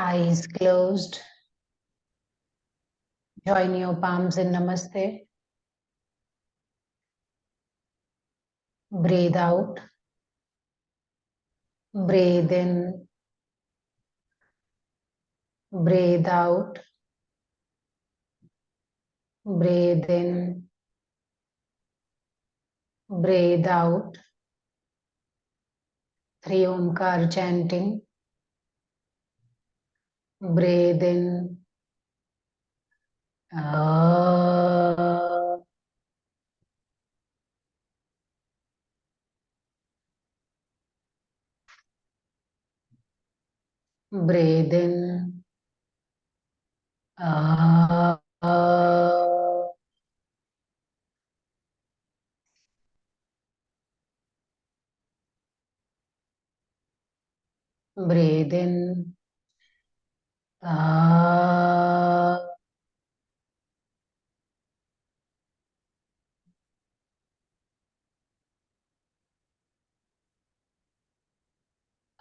Eyes closed. Join your palms in Namaste. Breathe out. Breathe in. Breathe out. Breathe in. Breathe out. 3 Omkar chanting. Breathe in. Breathe in. Breathe in.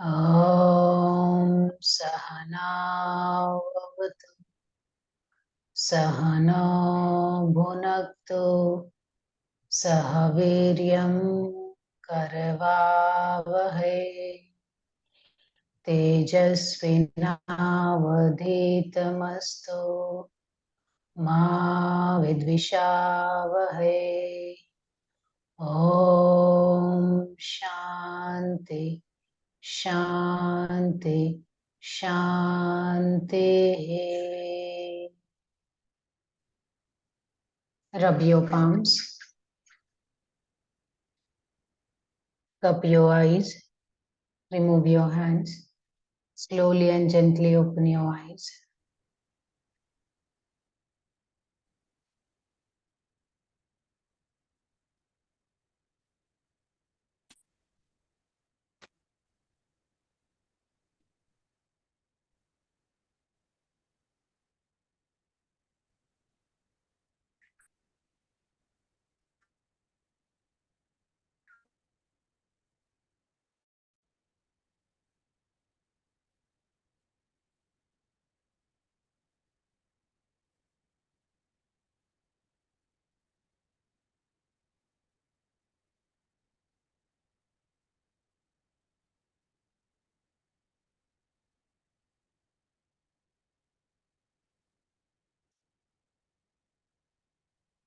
Om Sahana Bhavatu Sahana Bhunaktu Sah Viryam Karavavahe Tejasvinavadhitamastu Ma Vidvishavahe. Om Shanti Shanti Shanti. Rub your palms. Cup your eyes. Remove your hands. Slowly and gently open your eyes.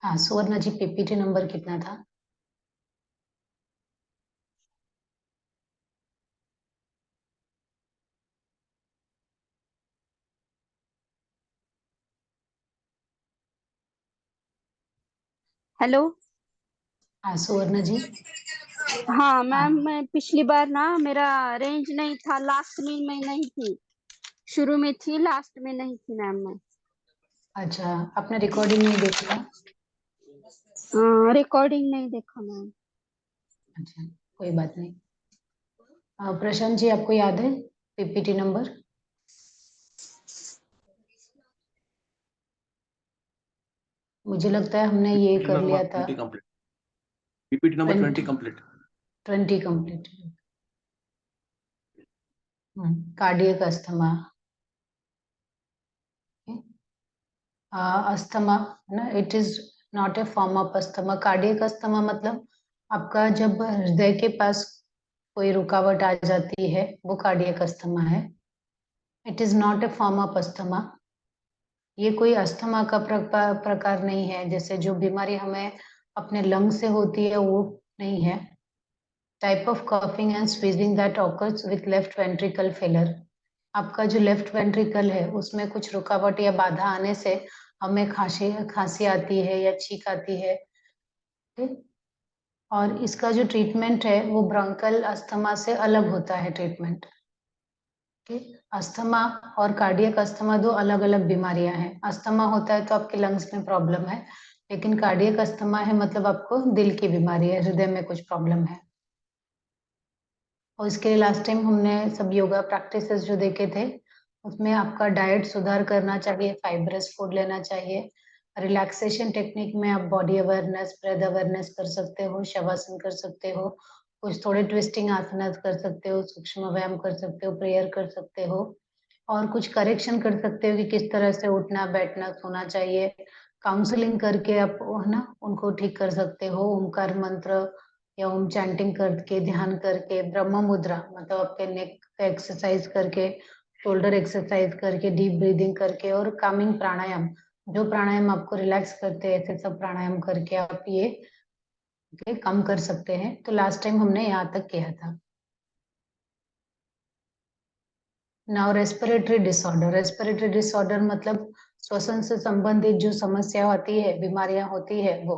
हाँ सुवर्णा जी, PPT number कितना था? Hello. हाँ सुवर्णा जी। हाँ ma'am, मैं पिछली बार ना मेरा range नहीं था, लास्ट में मैं नहीं थी, शुरू में थी, लास्ट में नहीं थी मैम मैं। अच्छा, आपने रिकॉर्डिंग नहीं देखा? रिकॉर्डिंग नहीं देखा मैम। अच्छा, कोई बात नहीं। प्रशांत जी, आपको याद है पीपीटी नंबर? मुझे लगता है हमने ये कर लिया था। PPT number 20 complete. 20 complete. Cardiac asthma. Asthma ना, it is not a form of asthma. Cardiac asthma मतलब आपका जब हृदय के पास कोई रुकावट आ जाती है, वो कार्डियक अस्थमा है। It is not a form of asthma. ये कोई अस्थमा का प्रकार नहीं है। जैसे जो बीमारी हमें अपने लंग से होती है वो नहीं है। Type of coughing and wheezing that occurs with left ventricle failure. आपका जो लेफ्ट वेंट्रिकल है उसमें कुछ रुकावट या बाधा आने से हमें खांसी आती है या छींक आती है। ठीक? और इसका जो ट्रीटमेंट है वो ब्रोंकल अस्थमा से अलग होता है ट्रीटमेंट। ठीक? अस्थमा और कार्डियक अस्थमा दो अलग अलग बीमारियां हैं। अस्थमा होता है तो आपके लंग्स में प्रॉब्लम है, लेकिन कार्डियक अस्थमा है मतलब आपको दिल की बीमारी है, हृदय में कुछ प्रॉब्लम है। और इसके लिए लास्ट टाइम हमने सब योगा प्रैक्टिसेस जो देखे थे उसमें आपका डाइट सुधार करना चाहिए, फाइब्रस फूड लेना चाहिए। रिलैक्सेशन टेक्निक में आप बॉडी अवेयरनेस, ब्रेथ अवेयरनेस कर सकते हो, शवासन कर सकते हो, कुछ थोड़े ट्विस्टिंग आसनास कर सकते हो, सूक्ष्म व्यायाम कर सकते हो, प्रेयर कर सकते हो। और कुछ करेक्शन कर सकते हो कि किस तरह से उठना बैठना सोना चाहिए। काउंसलिंग करके आप है ना उनको ठीक कर सकते हो। ओमकार मंत्र या ओम चैंटिंग करके, ध्यान करके, ब्रह्म मुद्रा मतलब आपके नेक का एक्सरसाइज करके, शोल्डर एक्सरसाइज करके, डीप ब्रीदिंग करके और कामिंग प्राणायाम, जो प्राणायाम आपको रिलैक्स करते हैं ऐसे सब प्राणायाम करके आप ये कम कर सकते हैं। तो लास्ट टाइम हमने यहाँ तक किया था। नाउ रेस्पिरेटरी डिसऑर्डर मतलब श्वसन से संबंधित जो समस्या होती है, बीमारियां होती है वो।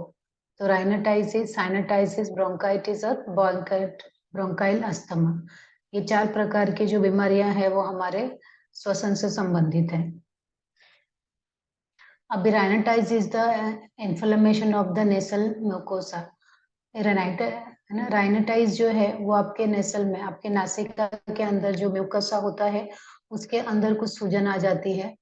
तो राइनाइटिस, साइनसाइटिस, ब्रोंकाइटिस और ब्रोंकाइल अस्थमा, ये 4 प्रकार की जो बीमारियां हैं वो हमारे श्वसन से संबंधित है। अभी rhinitis is the inflammation of the nasal mucosa. Rhinitis जो है वो आपके नेसल में, आपके नासिका के अंदर जो म्यूकोसा होता है उसके अंदर कुछ सूजन आ जाती है।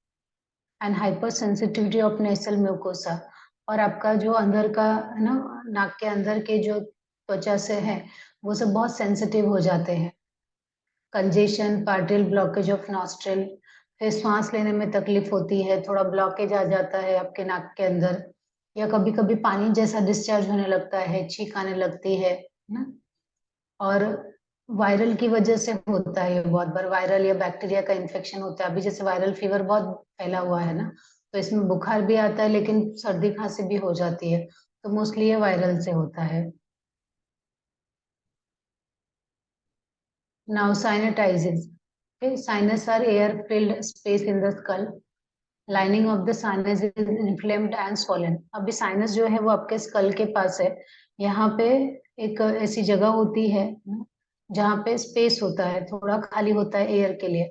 And hyper sensitivity of nasal mucosa, और आपका जो अंदर का है ना नाक के अंदर के जो त्वचा से है वो सब बहुत सेंसिटिव हो जाते हैं। Congestion, partial blockage of nostril, फिर सांस लेने में तकलीफ होती है, थोड़ा ब्लॉकेज आ जाता है आपके नाक के अंदर, या कभी कभी पानी जैसा डिस्चार्ज होने लगता है, छींक आने लगती है ना। और वायरल की वजह से होता है, बहुत बार वायरल या बैक्टीरिया का इन्फेक्शन होता है। अभी जैसे वायरल फीवर बहुत फैला हुआ है ना, तो इसमें बुखार भी आता है लेकिन सर्दी खांसी भी हो जाती है, तो मोस्टली ये वायरल से होता है। Now sinusitis, sinus are air filled space in the skull, lining of the sinus is inflamed and swollen. अभी साइनस जो है वो आपके स्कल के पास है, यहाँ पे एक ऐसी जगह होती है जहाँ पे स्पेस होता है, थोड़ा खाली होता है एयर के लिए,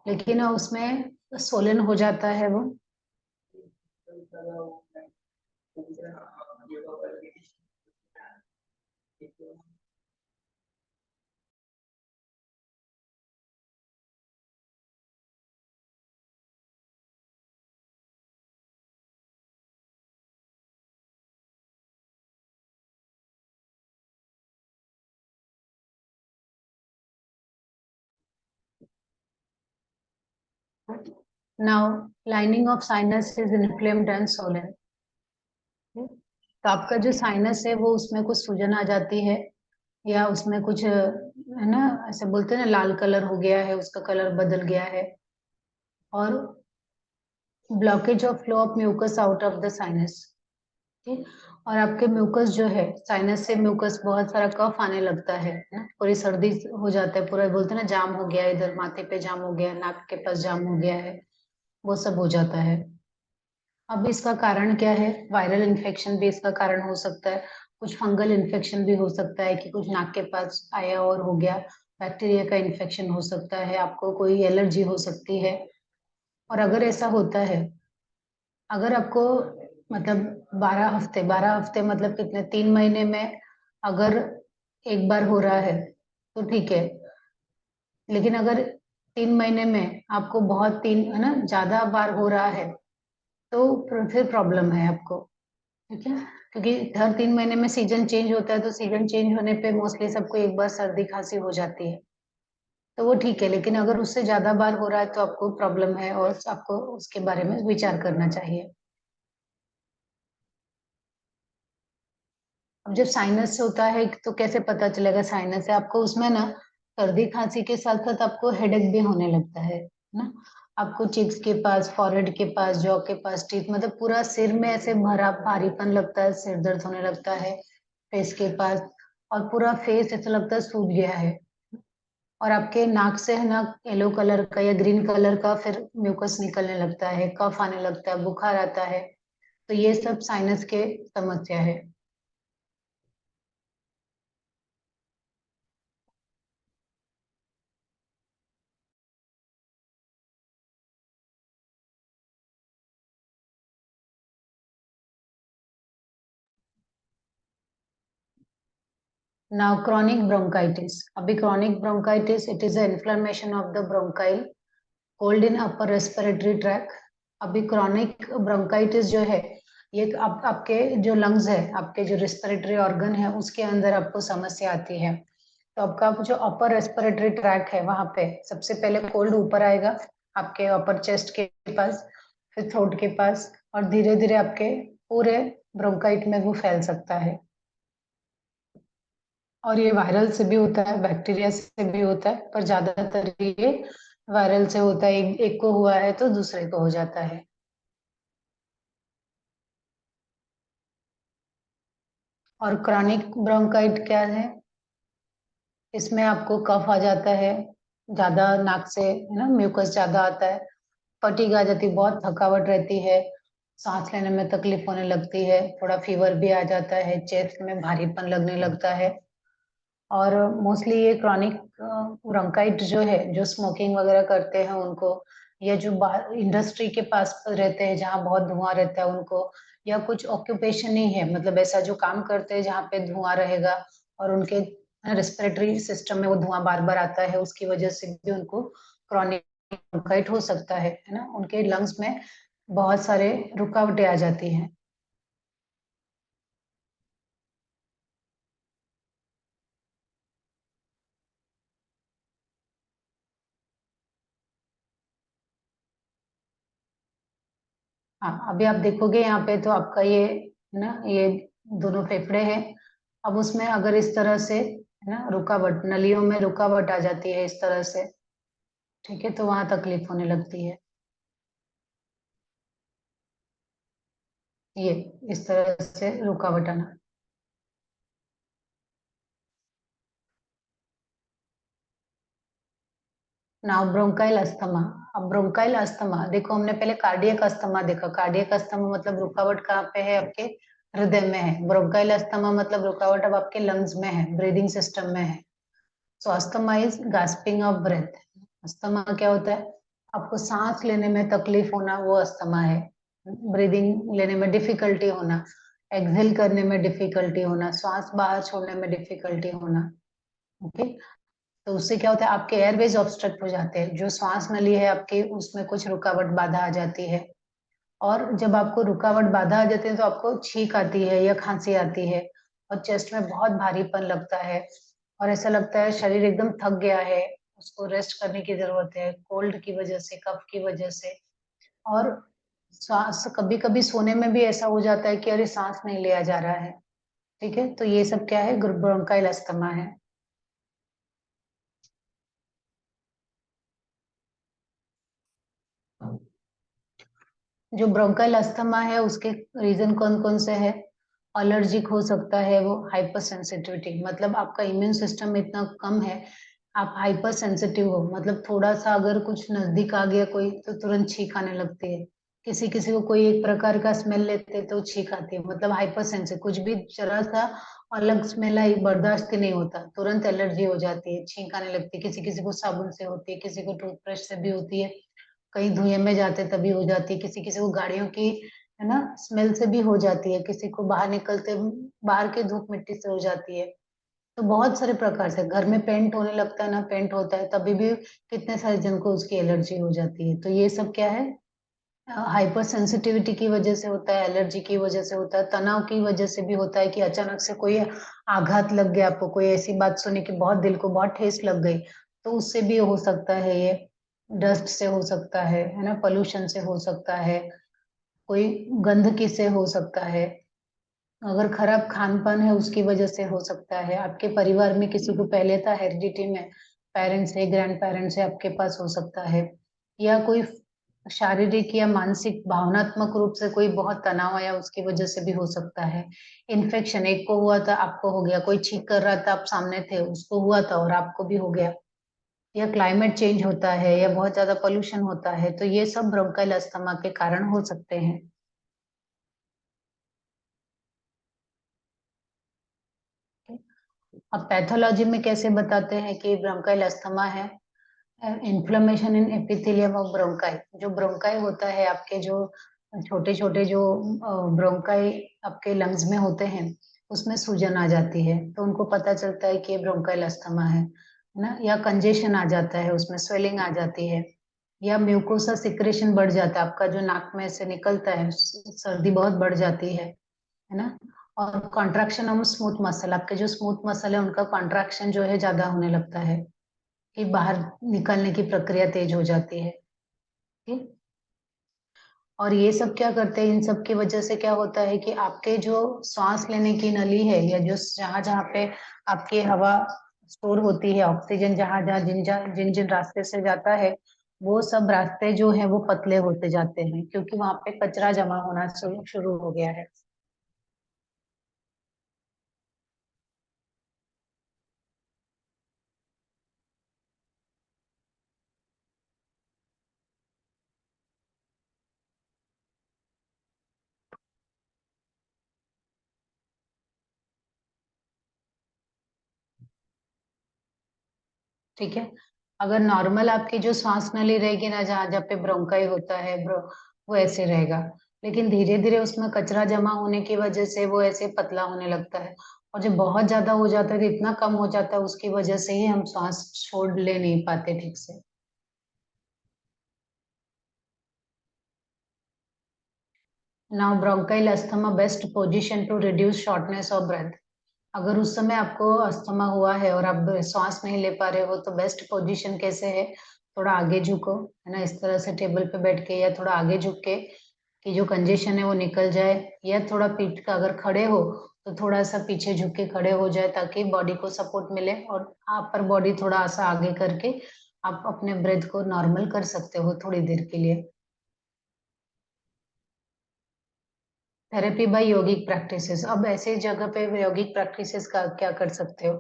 लेकिन उसमें सोलन हो जाता है वो। Now lining of sinus is inflamed and Solan. तो आपका जो साइनस है वो उसमें कुछ सूजन आ जाती है, या उसमें कुछ है ना ऐसे बोलते हैं ना लाल कलर हो गया है, उसका कलर बदल गया है, और blockage of flow of mucus out of the sinus. और आपके म्यूकस जो है, साइनस से म्यूकस बहुत सारा कफ आने लगता है ना, पूरी सर्दी हो जाता है, पूरा बोलते हैं ना जाम हो गया, इधर माथे पे जाम हो गया, नाक के पास जाम हो गया है, वो सब हो जाता है। अब इसका कारण क्या है? वायरल इन्फेक्शन भी इसका कारण हो सकता है, कुछ फंगल इन्फेक्शन भी हो सकता है कि कुछ नाक के पास आया और हो गया, बैक्टीरिया का इन्फेक्शन हो सकता है, आपको कोई एलर्जी हो सकती है। और अगर ऐसा होता है, अगर आपको मतलब 12 हफ्ते मतलब कितने, 3 महीने में अगर एक बार हो रहा है तो ठीक है, लेकिन अगर 3 महीने में आपको बहुत तीन है ना ज्यादा बार हो रहा है तो फिर प्रॉब्लम है आपको। ठीक है, क्योंकि हर 3 महीने में सीजन चेंज होता है, तो सीजन चेंज होने पे मोस्टली सबको एक बार सर्दी खांसी हो जाती है, तो वो ठीक है। लेकिन अगर उससे ज्यादा बार हो रहा है तो आपको प्रॉब्लम है और आपको उसके बारे में विचार करना चाहिए। अब जब साइनस होता है तो कैसे पता चलेगा साइनस है? आपको उसमें ना सर्दी खांसी के साथ साथ आपको हेडेक भी होने लगता है ना। आपको चिक्स के पास, फॉरहेड के पास, जॉ के पास, टीथ मतलब पूरा सिर में ऐसे भरा भारीपन लगता है, सिर दर्द होने लगता है फेस के पास, और पूरा फेस ऐसा लगता है सूज गया है। और आपके नाक से है ना येलो कलर का या ग्रीन कलर का फिर म्यूकस निकलने लगता है, कफ आने लगता है, बुखार आता है, तो ये सब साइनस के समस्या है। Now chronic bronchitis. अभी chronic bronchitis, it is an inflammation of the bronchial, cold in upper respiratory tract. अभी chronic bronchitis जो है ये आपके जो lungs है, आपके जो respiratory organ है उसके अंदर आपको समस्या आती है। तो आपका जो upper respiratory tract है वहां पे सबसे पहले cold ऊपर आएगा, आपके अपर चेस्ट के पास, फिर थ्रोट के पास, और धीरे धीरे आपके पूरे ब्रोंकाइट में वो फैल सकता है। और ये वायरल से भी होता है, बैक्टीरिया से भी होता है, पर ज्यादातर ये वायरल से होता है। एक को हुआ है तो दूसरे को हो जाता है। और क्रॉनिक ब्रोंकाइट क्या है? इसमें आपको कफ आ जाता है, ज्यादा नाक से, है ना, म्यूकस ज्यादा आता है, फटीग आ जाती है, बहुत थकावट रहती है, सांस लेने में तकलीफ होने लगती है, थोड़ा फीवर भी आ जाता है, चेस्ट में भारीपन लगने लगता है। और मोस्टली ये क्रॉनिक ब्रोंकाइट जो है, जो स्मोकिंग वगैरह करते हैं उनको, या जो इंडस्ट्री के पास रहते हैं जहाँ बहुत धुआं रहता है उनको, या कुछ ऑक्यूपेशन ही है, मतलब ऐसा जो काम करते हैं जहाँ पे धुआं रहेगा और उनके रेस्पिरेटरी सिस्टम में वो धुआं बार बार आता है, उसकी वजह से भी उनको क्रॉनिक ब्रोंकाइट हो सकता है ना, उनके लंग्स में बहुत सारे रुकावटें आ जाती हैं। हाँ, अभी आप देखोगे यहाँ पे तो आपका ये, ना, ये दोनों फेफड़े हैं। अब उसमें अगर इस तरह से, है ना, रुकावट, नलियों में रुकावट आ जाती है इस तरह से, ठीक है, तो वहां तकलीफ होने लगती है। ये इस तरह से रुकावट आना। Now bronchial asthma. अब ब्रोंकाइल अस्थमा देखो, हमने पहले कार्डियक अस्थमा देखा। कार्डियक अस्थमा मतलब रुकावट कहाँ पे है? आपके हृदय में है। ब्रोंकाइल अस्थमा मतलब रुकावट अब आपके लंग्स में है, ब्रीदिंग सिस्टम में है। So asthma is gasping of breath. Asthma क्या होता है? आपको सांस लेने में तकलीफ होना, वो अस्थमा है। ब्रीदिंग लेने में डिफिकल्टी होना, एक्सहेल करने में डिफिकल्टी होना, श्वास बाहर छोड़ने में डिफिकल्टी होना। ओके, तो उससे क्या होता है? आपके एयरवेज ऑब्स्ट्रक्ट हो जाते हैं, जो श्वास नली है आपके, उसमें कुछ रुकावट बाधा आ जाती है। और जब आपको रुकावट बाधा आ जाती है तो आपको छींक आती है या खांसी आती है, और चेस्ट में बहुत भारीपन लगता है, और ऐसा लगता है शरीर एकदम थक गया है, उसको रेस्ट करने की जरूरत है, कोल्ड की वजह से, कफ की वजह से। और सांस, कभी कभी सोने में भी ऐसा हो जाता है कि अरे सांस नहीं लिया जा रहा है। ठीक है, तो ये सब क्या है? ब्रोंकाइल अस्थमा है। जो ब्रोंकाइल अस्थमा है उसके रीजन कौन कौन से है? एलर्जिक हो सकता है वो, हाइपर सेंसिटिविटी, मतलब आपका इम्यून सिस्टम इतना कम है, आप हाइपर सेंसिटिव हो, मतलब थोड़ा सा अगर कुछ नजदीक आ गया कोई तो तुरंत छींक आने लगती है। किसी किसी को कोई एक प्रकार का स्मेल लेते तो छींक आती है, मतलब हाइपर सेंसिटिव, कुछ भी जरा सा अलग स्मेल आई बर्दाश्त ही नहीं होता, तुरंत एलर्जी हो जाती है, छींक आने लगती है। किसी किसी को साबुन से होती है, किसी को टूथब्रश से भी होती है, कहीं धुएं में जाते तभी हो जाती है, किसी किसी को गाड़ियों की, है ना, स्मेल से भी हो जाती है, किसी को बाहर निकलते, बाहर की धूप मिट्टी से हो जाती है। तो बहुत सारे प्रकार से, घर में पेंट होने लगता है ना, पेंट होता है तभी भी कितने सारे जन को उसकी एलर्जी हो जाती है। तो ये सब क्या है? हाइपर सेंसिटिविटी की वजह से होता है, एलर्जी की वजह से होता है, तनाव की वजह से भी होता है कि अचानक से कोई आघात लग गया आपको, कोई ऐसी बात सुनी कि बहुत दिल को बहुत ठेस लग गई, तो उससे भी हो सकता है ये। डस्ट से हो सकता है ना, पोल्यूशन से हो सकता है, कोई गंदगी से हो सकता है, अगर खराब खान पान है उसकी वजह से हो सकता है, आपके परिवार में किसी को पहले था हेरिडिटी में, पेरेंट्स है, ग्रैंड पेरेंट्स है, आपके पास हो सकता है, या कोई शारीरिक या मानसिक भावनात्मक रूप से कोई बहुत तनाव आया उसकी वजह से भी हो सकता है। इन्फेक्शन, एक को हुआ था आपको हो गया, कोई छींक कर रहा था आप सामने थे उसको हुआ था और आपको भी हो गया, या क्लाइमेट चेंज होता है, या बहुत ज्यादा पोल्यूशन होता है, तो ये सब ब्रोंकाइल अस्थमा के कारण हो सकते हैं। अब पैथोलॉजी में कैसे बताते हैं कि ब्रोंकाइल अस्थमा है? Inflammation in epithelium of bronchi, जो ब्रोंकाई होता है आपके, जो छोटे छोटे जो ब्रोंकाई आपके लंग्स में होते हैं, उसमें सूजन आ जाती है, तो उनको पता चलता है कि ये ब्रोंकाइल अस्थमा है ना। या कंजेशन आ जाता है, उसमें स्वेलिंग आ जाती है, या म्यूकोसा सिक्रेशन बढ़ जाता है, आपका जो नाक में से निकलता है, सर्दी बहुत बढ़ जाती है ना। और कॉन्ट्रैक्शन ऑफ स्मूथ मसल, आपके जो स्मूथ मसल है उनका कॉन्ट्रैक्शन जो है ज्यादा होने लगता है, कि बाहर निकलने की प्रक्रिया तेज हो जाती है। ठीक। और ये सब क्या करते हैं, इन सब की वजह से क्या होता है कि आपके जो सांस लेने की नली है, या जो जहाँ जहाँ पे आपकी हवा स्टोर होती है, ऑक्सीजन जहाँ जहाँ जिन जिन रास्ते से जाता है, वो सब रास्ते जो है वो पतले होते जाते हैं, क्योंकि वहां पे कचरा जमा होना शुरू हो गया है। ठीक है। अगर नॉर्मल आपकी जो सांस नली रहेगी ना, जहाँ जहाँ पे ब्रोंकाई होता है वो ऐसे रहेगा, लेकिन धीरे धीरे उसमें कचरा जमा होने की वजह से वो ऐसे पतला होने लगता है। और जब बहुत ज्यादा हो जाता है तो इतना कम हो जाता है, उसकी वजह से ही हम सांस छोड़ ले नहीं पाते ठीक से। Now bronchial asthma best position to reduce shortness of breath. अगर उस समय आपको अस्थमा हुआ है और आप सांस नहीं ले पा रहे हो, तो बेस्ट पोजीशन कैसे है, थोड़ा आगे झुको, है ना, इस तरह से टेबल पे बैठ के, या थोड़ा आगे झुक के कि जो कंजेशन है वो निकल जाए, या थोड़ा पीठ का, अगर खड़े हो तो थोड़ा सा पीछे झुक के खड़े हो जाए, ताकि बॉडी को सपोर्ट मिले, और अपर बॉडी थोड़ा सा आगे करके आप अपने ब्रेथ को नॉर्मल कर सकते हो थोड़ी देर के लिए। थेरेपी बाय योगिक प्रैक्टिसेस। अब ऐसे जगह पे योगिक प्रैक्टिसेस का क्या कर सकते हो।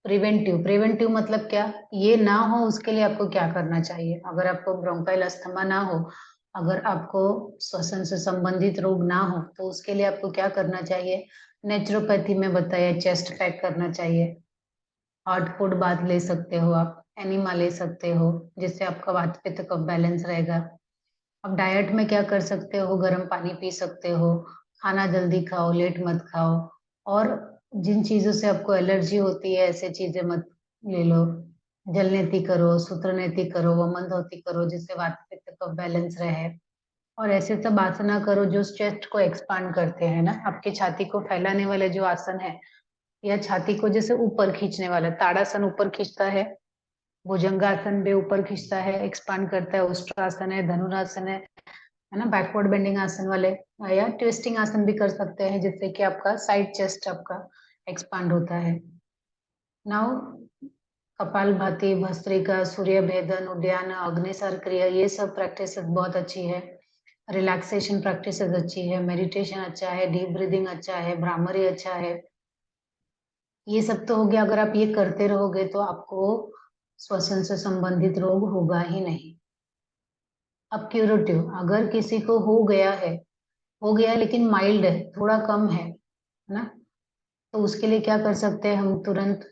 प्रिवेंटिव मतलब क्या, ये ना हो उसके लिए आपको क्या करना चाहिए। अगर आपको ब्रोंकाइल अस्थमा ना हो, अगर आपको श्वसन से संबंधित रोग ना हो, तो उसके लिए आपको क्या करना चाहिए। नेचुरोपैथी में बताया, चेस्ट पैक करना चाहिए। हॉट फूड बाथ ले सकते हो आप, एनिमा ले सकते हो, जिससे आपका वात पित्त कफ बैलेंस रहेगा। अब डाइट में क्या कर सकते हो, गर्म पानी पी सकते हो, खाना जल्दी खाओ, लेट मत खाओ, और जिन चीजों से आपको एलर्जी होती है ऐसे चीजें मत ले लो। जल नीति करो, सूत्र नीति करो, वमन धोती करो, जिससे वात पित्त कफ बैलेंस रहे। और ऐसे सब आसना करो जो चेस्ट को एक्सपांड करते हैं ना, आपकी छाती को फैलाने वाले जो आसन है, या छाती को जैसे ऊपर खींचने वाला, ताड़ासन ऊपर खींचता है, भुजंगासन भी ऊपर खींचता है, एक्सपांड करता है, उष्ट्रासन है, धनुरासन है ना, बैकवर्ड बेंडिंग आसन वाले, या ट्विस्टिंग आसन भी कर सकते हैं, जिससे कि आपका साइड चेस्ट आपका एक्सपांड होता है। नाउ कपालभाति, भस्त्रिका, सूर्य भेदन, उद्यान, अग्निसार क्रिया, ये सब प्रैक्टिस बहुत अच्छी है। रिलैक्सेशन प्रैक्टिस अच्छी है, मेडिटेशन अच्छा है, डीप ब्रीदिंग अच्छा है, भ्रामरी अच्छा है। ये सब तो हो गया। अगर आप ये करते रहोगे तो आपको श्वसन से संबंधित रोग होगा ही नहीं। अब क्यूरेटिव, अगर किसी को हो गया लेकिन माइल्ड है, थोड़ा कम है ना, तो उसके लिए क्या कर सकते हैं हम, तुरंत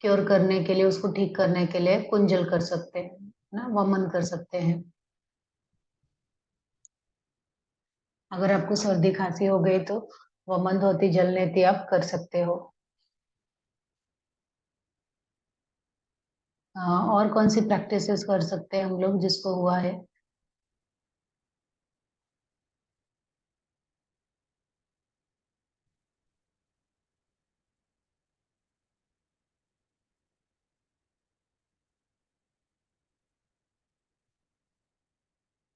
क्योर करने के लिए, उसको ठीक करने के लिए कुंजल कर सकते हैं ना, वमन कर सकते हैं। अगर आपको सर्दी खांसी हो गई तो वमन धोती जल नेति आप कर सकते हो। और कौन सी प्रैक्टिसेस कर सकते हैं हम लोग जिसको हुआ है।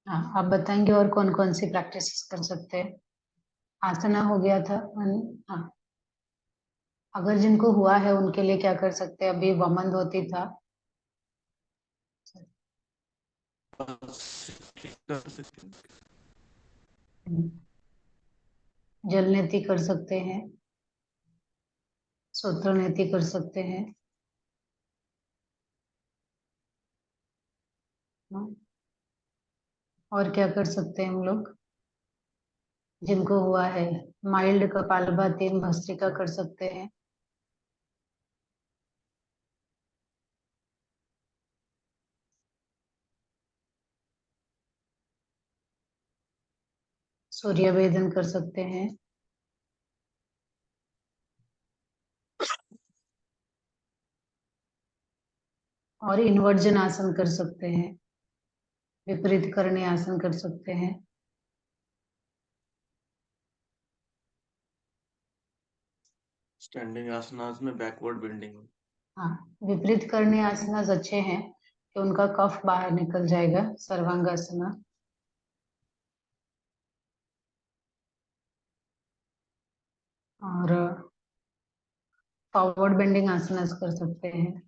हाँ, आप बताएंगे और कौन कौन सी प्रैक्टिसेस कर सकते हैं। आसना हो गया था। हाँ, अगर जिनको हुआ है उनके लिए क्या कर सकते हैं, अभी वमन धोती था। जल नेति कर सकते हैं, सूत्र नेति कर सकते हैं। हाँ, और क्या कर सकते हैं हम लोग जिनको हुआ है, माइल्ड कपालभाति, भस्त्रिका कर सकते हैं। सूर्य भेदन कर सकते हैं। और इन्वर्जन आसन कर सकते हैं, विपरीत करणी आसन कर सकते हैं। स्टैंडिंग आसनास में बैकवर्ड बेंडिंग। हाँ, विपरीत करणी आसनास अच्छे हैं, कि उनका कफ बाहर निकल जाएगा। सर्वांगासना। और फॉरवर्ड बेंडिंग आसनास कर सकते हैं।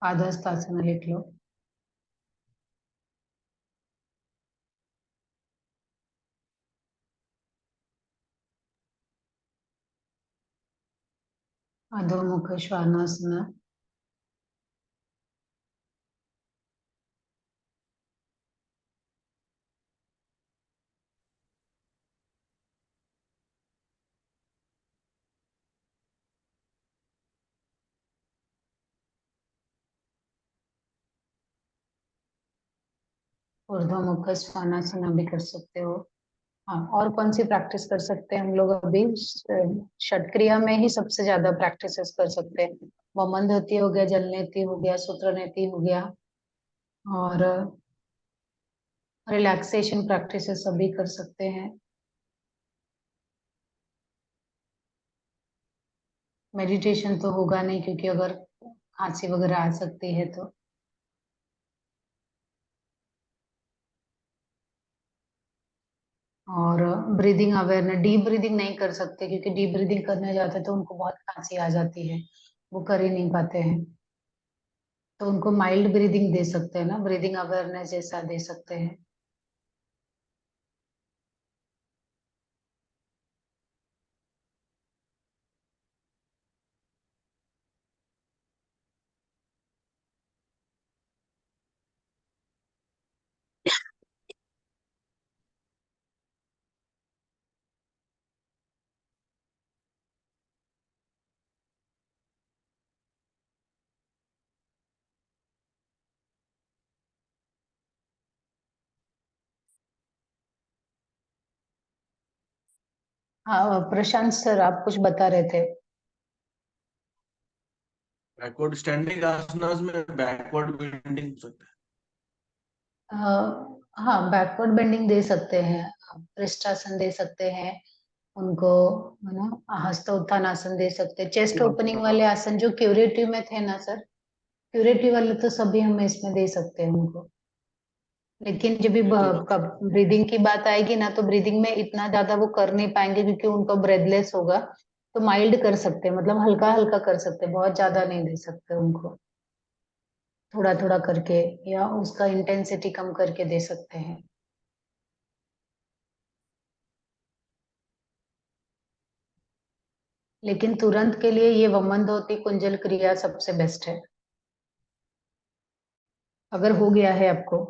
आधास्तासना लिख लो। अधोमुख श्वानासना। ऊर्ध्वमुख श्वानासना भी कर सकते हो। हाँ, और कौन सी प्रैक्टिस कर सकते हैं हम लोग अभी? षटक्रिया में ही सबसे ज्यादा प्रैक्टिसेस कर सकते हैं। वमनधती हो गया, जलनेति हो गया, सूत्रनेति हो गया, और रिलैक्सेशन प्रैक्टिसेस सभी कर सकते हैं। मेडिटेशन तो होगा नहीं, क्योंकि अगर खांसी वगैरह आ सकती है तो। और ब्रीदिंग अवेयरनेस, डीप ब्रीदिंग नहीं कर सकते, क्योंकि डीप ब्रीदिंग करने जाते तो उनको बहुत खांसी आ जाती है, वो कर ही नहीं पाते हैं। तो उनको माइल्ड ब्रीदिंग दे सकते हैं ना, ब्रीदिंग अवेयरनेस जैसा दे सकते हैं। हाँ प्रशांत सर, आप कुछ बता रहे थे। बैकवर्ड स्टैंडिंग आसनास में बैकवर्ड बेंडिंग हो सकता हाँ, बैकवर्ड बेंडिंग दे सकते हैं, पृष्ठासन दे सकते हैं उनको, है ना। हस्त उत्थान आसन दे सकते हैं। चेस्ट ओपनिंग वाले आसन जो क्यूरेटिव में थे ना सर, क्यूरेटिव वाले तो सभी हम इसमें दे सकते हैं उनको। लेकिन जब भी ब्रीदिंग की बात आएगी ना, तो ब्रीदिंग में इतना ज्यादा वो कर नहीं पाएंगे, क्योंकि उनका ब्रेथलेस होगा। तो माइल्ड कर सकते हैं, मतलब हल्का हल्का कर सकते हैं, बहुत ज्यादा नहीं दे सकते उनको। थोड़ा थोड़ा करके, या उसका इंटेंसिटी कम करके दे सकते हैं। लेकिन तुरंत के लिए ये वमन धोती कुंजल क्रिया सबसे बेस्ट है, अगर हो गया है आपको,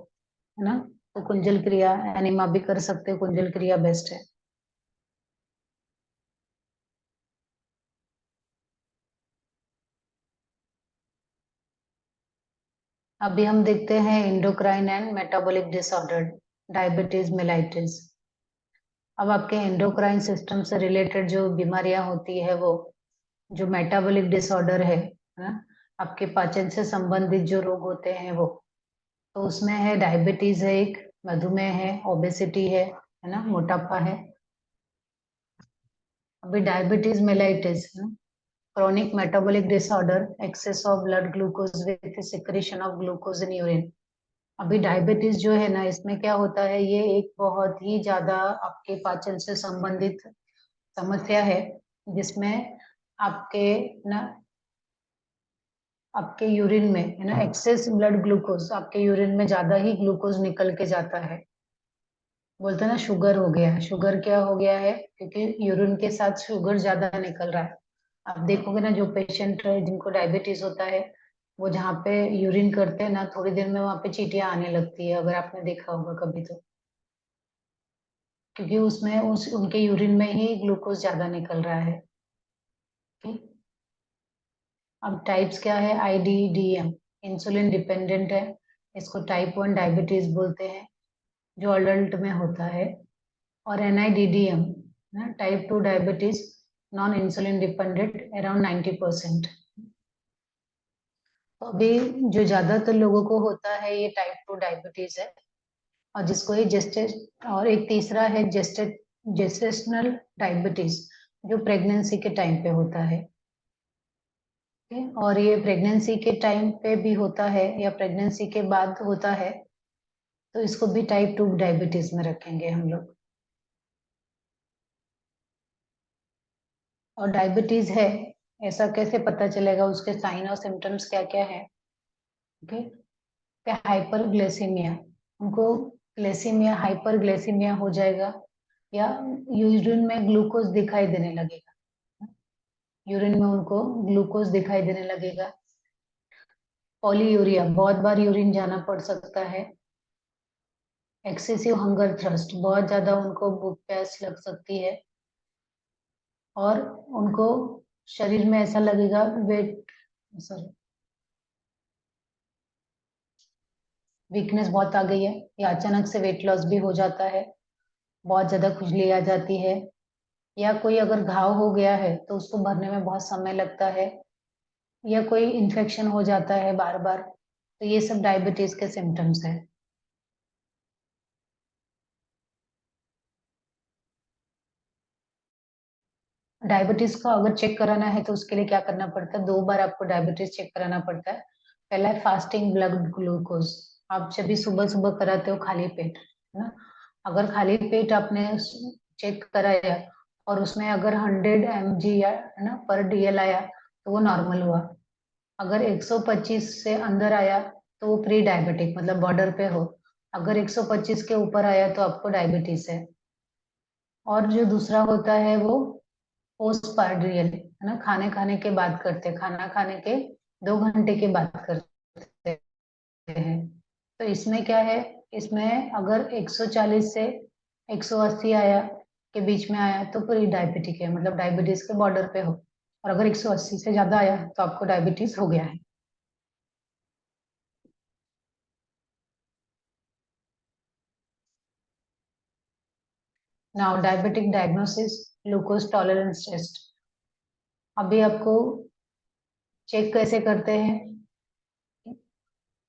है ना। तो कुंजल क्रिया, एनिमा भी कर सकते हो, कुंजल क्रिया बेस्ट है। अभी हम देखते हैं endocrine and metabolic disorder, diabetes mellitus. अब आपके एंडोक्राइन सिस्टम से रिलेटेड जो बीमारियां होती है, वो जो मेटाबॉलिक डिसऑर्डर है ना, आपके पाचन से संबंधित जो रोग होते हैं वो, तो उसमें है डायबिटीज है, एक मधुमेह है, ओबेसिटी है ना, मोटापा है। अभी diabetes mellitus, chronic metabolic disorder, excess of blood glucose with secretion of glucose in urine। अभी डायबिटीज जो है ना, इसमें क्या होता है, ये एक बहुत ही ज्यादा आपके पाचन से संबंधित समस्या है, जिसमें आपके ना, आपके यूरिन में, है ना, एक्सेस ब्लड ग्लूकोज, आपके यूरिन में ज्यादा ही ग्लूकोज निकल के जाता है। बोलते हैं ना शुगर हो गया है। शुगर क्या हो गया है? क्योंकि यूरिन के साथ शुगर ज्यादा निकल रहा है। आप देखोगे ना, जो पेशेंट जिनको डायबिटीज होता है, वो जहाँ पे यूरिन करते हैं ना, थोड़ी देर में वहां पे चींटियां आने लगती है, अगर आपने देखा होगा कभी तो। क्योंकि उसमें उनके यूरिन में ही ग्लूकोज ज्यादा निकल रहा है। ठीक। अब टाइप्स क्या है? IDDM, इंसुलिन डिपेंडेंट है, इसको टाइप 1 डायबिटीज बोलते हैं, जो अडल्ट में होता है। और NIDDM, type 2 diabetes, non insulin dependent, around 90%। तो अभी जो ज्यादातर लोगों को होता है, ये टाइप 2 डायबिटीज है। और जिसको ये और एक तीसरा है जेस्टेशनल डायबिटीज, जो प्रेगनेंसी के टाइम पे होता है। और ये प्रेगनेंसी के टाइम पे भी होता है या प्रेगनेंसी के बाद होता है, तो इसको भी टाइप 2 डायबिटीज में रखेंगे हम लोग। और डायबिटीज है ऐसा कैसे पता चलेगा, उसके साइन और सिम्टम्स क्या क्या है? ओके, हाइपरग्लाइसीमिया, उनको ग्लाइसीमिया हाइपरग्लाइसीमिया हो जाएगा, या यूरिन में ग्लूकोज दिखाई देने लगेगा, यूरिन में उनको ग्लूकोज दिखाई देने लगेगा। पॉलीयूरिया, बहुत बार यूरिन जाना पड़ सकता है। एक्सेसिव हंगर थ्रस्ट, बहुत ज्यादा उनको भूख प्यास लग सकती है, और उनको शरीर में ऐसा लगेगा वेट सॉरी वीकनेस बहुत आ गई है, या अचानक से वेट लॉस भी हो जाता है, बहुत ज्यादा खुजली आ जाती है, या कोई अगर घाव हो गया है तो उसको भरने में बहुत समय लगता है, या कोई इन्फेक्शन हो जाता है बार बार, तो ये सब डायबिटीज के सिम्टम्स है। डायबिटीज को अगर चेक कराना है तो उसके लिए क्या करना पड़ता है? 2 बार आपको डायबिटीज चेक कराना पड़ता है। पहला है फास्टिंग ब्लड ग्लूकोज, आप जब भी सुबह सुबह कराते हो खाली पेट, है ना, अगर खाली पेट आपने चेक कराया और उसमें अगर 100 mg या है ना पर DL आया तो वो नॉर्मल हुआ। अगर 125 से अंदर आया तो वो प्री डायबिटिक मतलब बॉर्डर पे हो, अगर 125 के ऊपर आया तो आपको डायबिटीज है। और जो दूसरा होता है वो पोस्ट पार्डियल, है ना, खाने खाने के बाद करते हैं, खाना खाने के 2 घंटे के बाद करते हैं। तो इसमें क्या है, इसमें अगर 140 से 180 आया के बीच में आया तो प्री डायबिटिक है, मतलब डायबिटीज के बॉर्डर पे हो, और अगर 180 से ज्यादा आया तो आपको डायबिटीज हो गया है। Now diabetic diagnosis, glucose tolerance test. अभी आपको चेक कैसे करते हैं?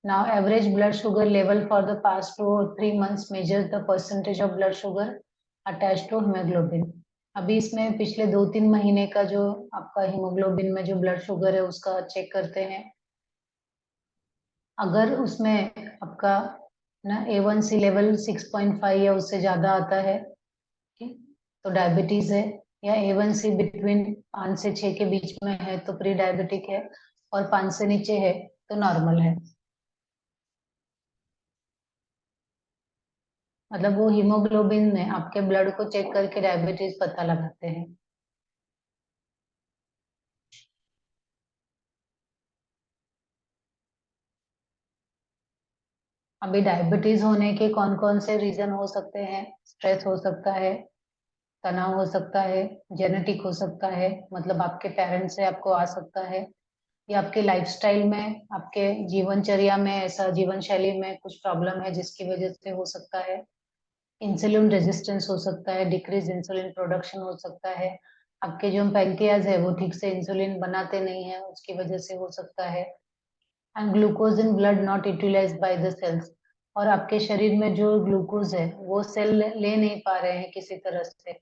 Now, average blood sugar level for the past 2 or 3 months measures the percentage of blood sugar attached to hemoglobin. अभी इसमें पिछले 2-3 महीने का जो आपका हीमोग्लोबिन में जो ब्लड शुगर है उसका चेक करते हैं। अगर उसमें आपका ना A1C लेवल 6.5 या उससे ज्यादा आता है, ठीक, तो डायबिटीज है, या A1C बिटवीन 5 से 6 के बीच में है तो प्री डायबिटिक है, और 5 से नीचे है तो नॉर्मल है। मतलब वो हीमोग्लोबिन में आपके ब्लड को चेक करके डायबिटीज पता लगाते हैं। अभी डायबिटीज होने के कौन कौन से रीजन हो सकते हैं? स्ट्रेस हो सकता है, तनाव हो सकता है, जेनेटिक हो सकता है, मतलब आपके पेरेंट्स से आपको आ सकता है, या आपके लाइफस्टाइल में, आपके जीवनचर्या में ऐसा जीवन शैली में कुछ प्रॉब्लम है जिसकी वजह से हो सकता है। इंसुलिन रेजिस्टेंस हो सकता है, डिक्रीज इंसुलिन प्रोडक्शन हो सकता है, आपके जो पैंक्रियाज है वो ठीक से इंसुलिन बनाते नहीं है उसकी वजह से हो सकता है, and glucose in blood not utilised by the cells, और आपके शरीर में जो ग्लूकोज है वो सेल ले नहीं पा रहे हैं किसी तरह से, है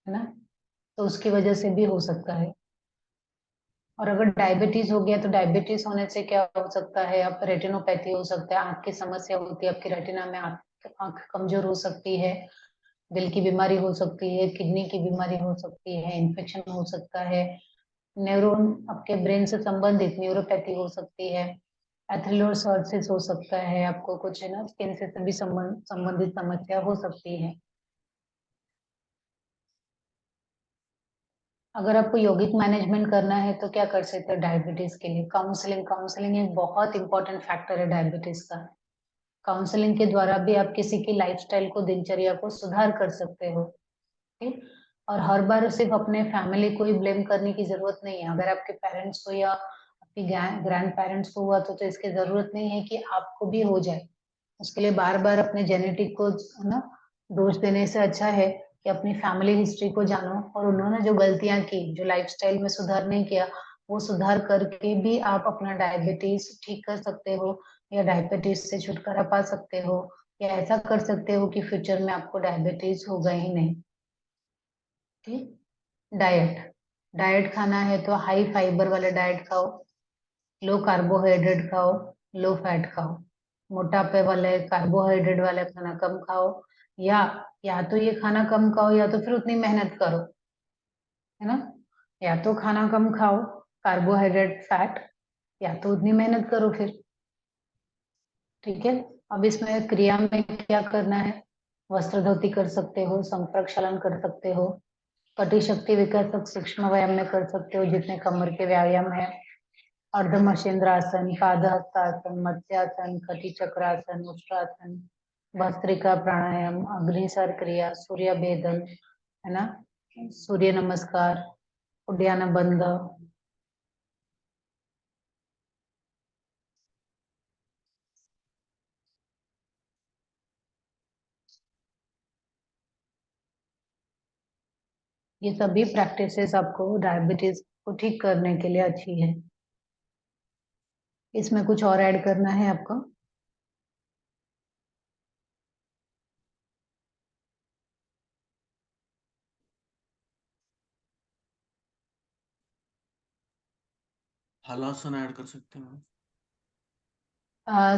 ना, तो उसकी वजह से भी हो सकता है। और अगर डायबिटीज हो गया तो डायबिटीज होने से क्या हो सकता है, आप रेटिनोपैथी हो सकता है, आंख की समस्या होती है, आपकी रेटिना में आंख कमजोर हो सकती है, दिल की बीमारी हो सकती है, किडनी की बीमारी हो सकती है, इन्फेक्शन हो सकता है, न्यूरॉन आपके ब्रेन से संबंधित न्यूरोपैथी हो सकती है, एथेरोस्क्लेरोसिस हो सकता है, आपको कुछ है ना स्किन से भी संबंधित समस्या हो सकती है। अगर आपको यौगिक मैनेजमेंट करना है तो क्या कर सकते हैं डायबिटीज के लिए? काउंसलिंग, काउंसलिंग एक बहुत इंपॉर्टेंट फैक्टर है डायबिटीज का। काउंसलिंग के द्वारा भी आप किसी की लाइफस्टाइल को, दिनचर्या को सुधार कर सकते हो, ठीक। और हर बार सिर्फ अपने फैमिली को ही ब्लेम करने की जरूरत नहीं है। अगर आपके पेरेंट्स को या आपके ग्रैंड पेरेंट्स को हुआ तो इसकी जरूरत नहीं है कि आपको भी हो जाए। उसके लिए बार बार अपने जेनेटिक को है ना दोष देने से अच्छा है कि अपनी फैमिली हिस्ट्री को जानो, और उन्होंने जो गलतियां की, जो लाइफस्टाइल में सुधार नहीं किया, वो सुधार करके भी आप अपना डायबिटीज ठीक कर सकते हो, या डायबिटीज से छुटकारा पा सकते हो, या ऐसा कर सकते हो कि फ्यूचर में आपको डायबिटीज होगा ही नहीं। ठीक। डाइट, डाइट खाना है तो हाई फाइबर वाला डाइट खाओ, लो कार्बोहाइड्रेट खाओ, लो फैट खाओ। मोटापे वाले कार्बोहाइड्रेट वाले खाना कम खाओ, या तो ये खाना कम खाओ या तो फिर उतनी मेहनत करो, है ना। या तो खाना कम खाओ, कार्बोहाइड्रेट फैट, या तो उतनी मेहनत करो फिर। ठीक है। अब इसमें क्रिया में क्या करना है? वस्त्र धोती कर सकते हो, संग प्रक्षालन कर सकते हो, कटी शक्ति विकर्षक सूक्ष्म व्यायाम में कर सकते हो जितने कमर के व्यायाम है, अर्ध मशेंद्रासन, पादहस्तासन, मत्स्यासन, कटी चक्रासन, उष्ट्रासन, भस्त्रिका प्राणायाम, अग्निसर क्रिया, सूर्य भेदन, है ना, सूर्य नमस्कार, उद्यान बंध, ये सभी प्रैक्टिसेस आपको डायबिटीज को ठीक करने के लिए अच्छी है। इसमें कुछ और ऐड करना है आपको? हलासन ऐड कर सकते हैं मैम।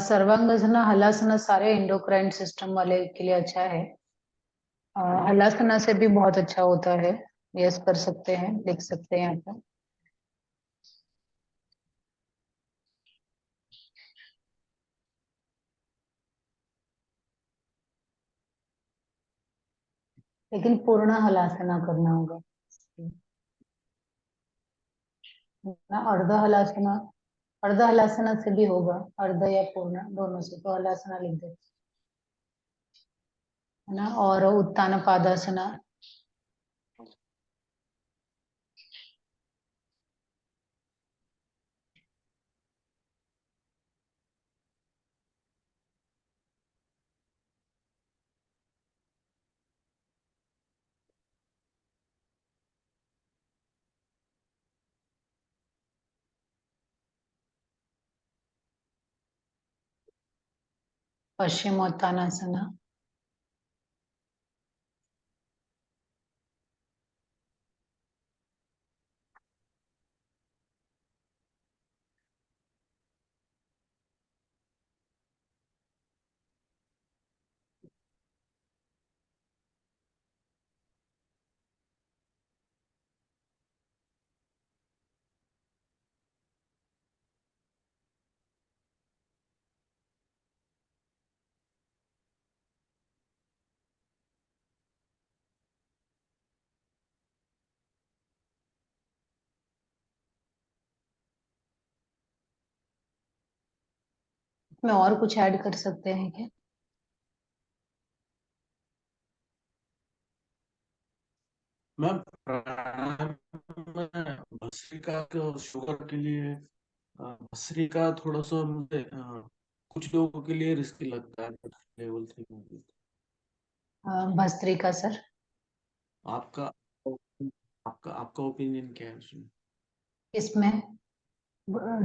सर्वांगासना, हलासना सारे एंडोक्राइन सिस्टम वाले के लिए अच्छा है। हलासना से भी बहुत अच्छा होता है। यस, कर सकते हैं, लिख सकते हैं यहाँ पर। लेकिन पूर्ण हलासना करना होगा ना। अर्ध हलासना, अर्ध हलासना से भी होगा, अर्ध या पूर्ण दोनों से, तो हलासना लिख दे, है ना। और उत्तान पादासना, पश्चिमोत्तानासना, में और कुछ ऐड कर सकते हैं क्या? मैम प्राणायाम में भस्त्रिका को शुगर के लिए भस्त्रिका थोड़ा सा मुझे कुछ लोगों के लिए रिस्की लगता है लेवल 3 में। भस्त्रिका सर, आपका आपका आपका ओपिनियन क्या है उसमें? इसमें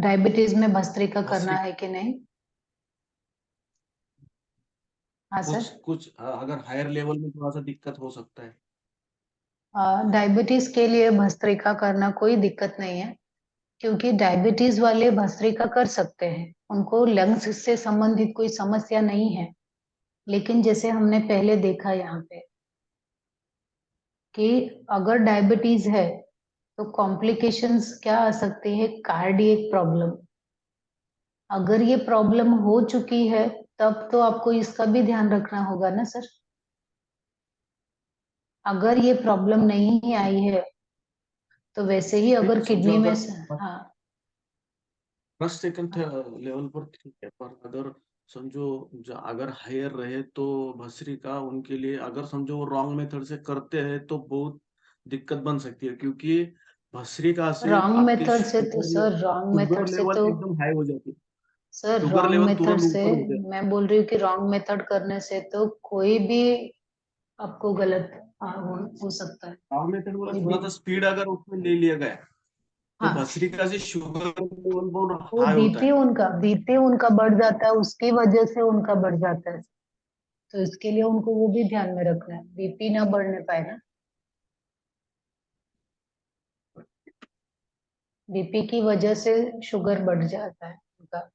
डायबिटीज में भस्त्रिका करना भस्त्रिका है कि नहीं? हाँ सर। कुछ कुछ अगर हायर लेवल में थोड़ा सा दिक्कत हो सकता है। डायबिटीज के लिए भस्त्रिका करना कोई दिक्कत नहीं है, क्योंकि डायबिटीज वाले भस्त्रिका कर सकते हैं, उनको लंग्स से संबंधित कोई समस्या नहीं है। लेकिन जैसे हमने पहले देखा यहाँ पे कि अगर डायबिटीज है तो कॉम्प्लिकेशंस क्या आ सकती है? Cardiac problem. अगर ये प्रॉब्लम हो चुकी है तब तो आपको इसका भी ध्यान रखना होगा ना सर। अगर ये प्रॉब्लम नहीं आई है तो वैसे ही अगर समझो किडनी में अगर हाँ, फर्स्ट सेकंड लेवल पर ठीक है, पर अगर समझो अगर हायर रहे तो भस्त्रिका उनके लिए, अगर समझो वो रॉन्ग मेथड से करते हैं तो बहुत दिक्कत बन सकती है, क्योंकि भस्त्रिका से रॉन्ग आपके मेथड से तो सर, रॉन्ग शुगर मेथड से लेवल तो एकदम हाई हो जाती है। Sir, sugar wrong level method तुरंत से, ऊपर हो जाए। मैं बोल रही हूँ कि रॉन्ग मेथड करने से तो कोई भी आपको गलत हो सकता है, रॉन्ग मेथड बोला कोई भी। थोड़ा सा स्पीड अगर उसमें ले लिया गया तो हाँ, भस्त्रिका से शुगर लेवल बहुत वो हाई होता है। बीपी उनका बढ़ जाता है, उसकी वजह से उनका बढ़ जाता है। तो इसके लिए उनको वो भी ध्यान में रखना है, बीपी ना बढ़ने पाए ना। बीपी की वजह से शुगर बढ़ जाता है उनका,